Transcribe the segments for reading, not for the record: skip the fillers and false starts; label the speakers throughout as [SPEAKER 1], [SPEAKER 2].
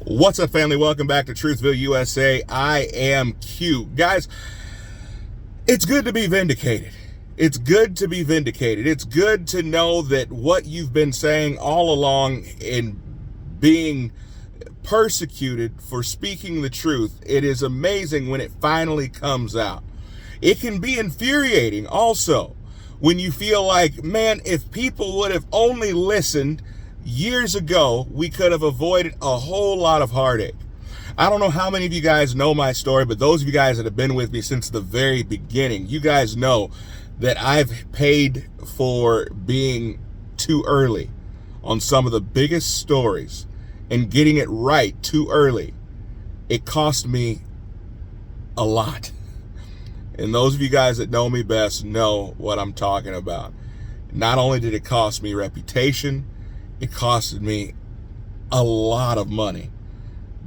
[SPEAKER 1] What's up, family? Welcome back to Truthville, USA. I am Q. Guys, it's good to be vindicated. It's good to be vindicated. It's good to know that what you've been saying all along in being persecuted for speaking the truth, it is amazing when it finally comes out. It can be infuriating also when you feel like, man, if people would have only listened years ago, we could have avoided a whole lot of heartache. I don't know how many of you guys know my story, but those of you guys that have been with me since the very beginning, you guys know that I've paid for being too early on some of the biggest stories and getting it right too early. It cost me a lot. And those of you guys that know me best know what I'm talking about. Not only did it cost me reputation, it costed me a lot of money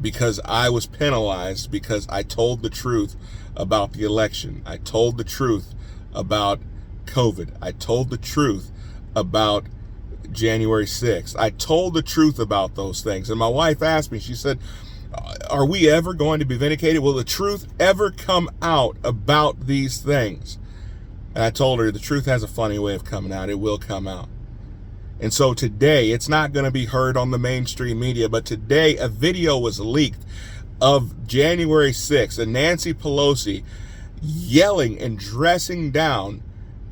[SPEAKER 1] because I was penalized because I told the truth about the election. I told the truth about COVID. I told the truth about January 6th. I told the truth about those things. And my wife asked me, she said, are we ever going to be vindicated? Will the truth ever come out about these things? And I told her the truth has a funny way of coming out. It will come out. And so today, it's not going to be heard on the mainstream media, but today a video was leaked of January 6th and Nancy Pelosi yelling and dressing down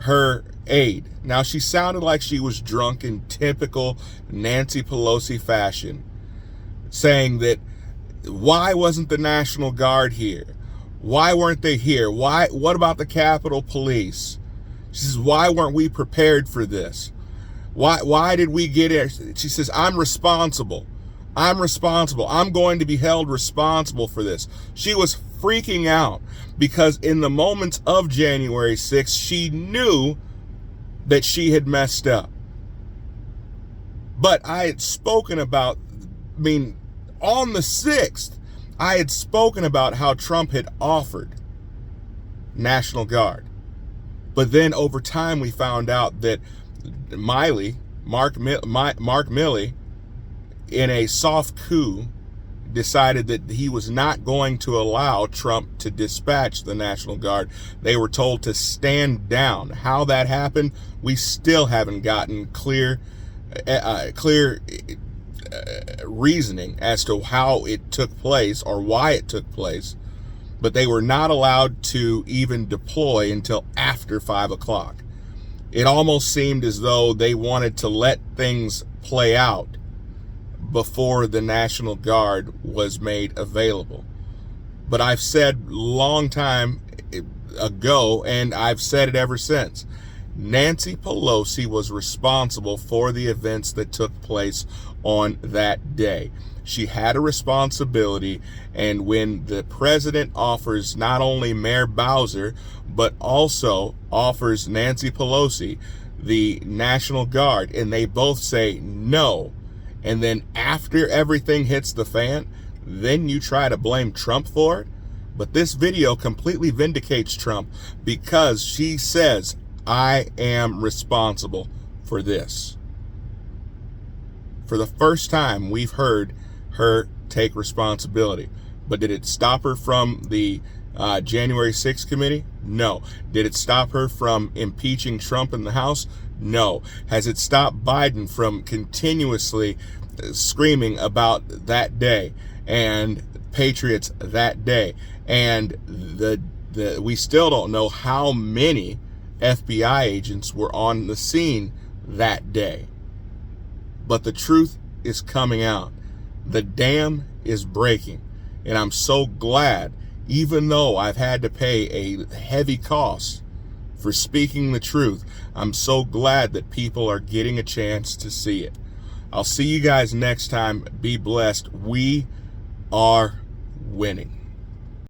[SPEAKER 1] her aide. Now, she sounded like she was drunk in typical Nancy Pelosi fashion, saying that, why wasn't the National Guard here? Why weren't they here? What about the Capitol Police? She says, why weren't we prepared for this? Why did we get it? She says, I'm responsible. I'm responsible. I'm going to be held responsible for this. She was freaking out because in the moments of January 6th, she knew that she had messed up. But I had spoken about, on the 6th, I had spoken about how Trump had offered National Guard. But then over time, we found out that Mark Milley, in a soft coup, decided that he was not going to allow Trump to dispatch the National Guard. They were told to stand down. How that happened, we still haven't gotten clear reasoning as to how it took place or why it took place. But they were not allowed to even deploy until after 5 o'clock. It almost seemed as though they wanted to let things play out before the National Guard was made available. But I've said long time ago, and I've said it ever since, Nancy Pelosi was responsible for the events that took place on that day. She had a responsibility, and when the president offers not only Mayor Bowser, but also offers Nancy Pelosi the National Guard, and they both say no, and then after everything hits the fan, then you try to blame Trump for it. But this video completely vindicates Trump because she says, I am responsible for this. For the first time, we've heard her take responsibility. But did it stop her from the January 6th committee? No. Did it stop her from impeaching Trump in the House? No. Has it stopped Biden from continuously screaming about that day and patriots that day? And we still don't know how many FBI agents were on the scene that day. But the truth is coming out. The dam is breaking. And I'm so glad, even though I've had to pay a heavy cost for speaking the truth, I'm so glad that people are getting a chance to see it. I'll see you guys next time. Be blessed. We are winning.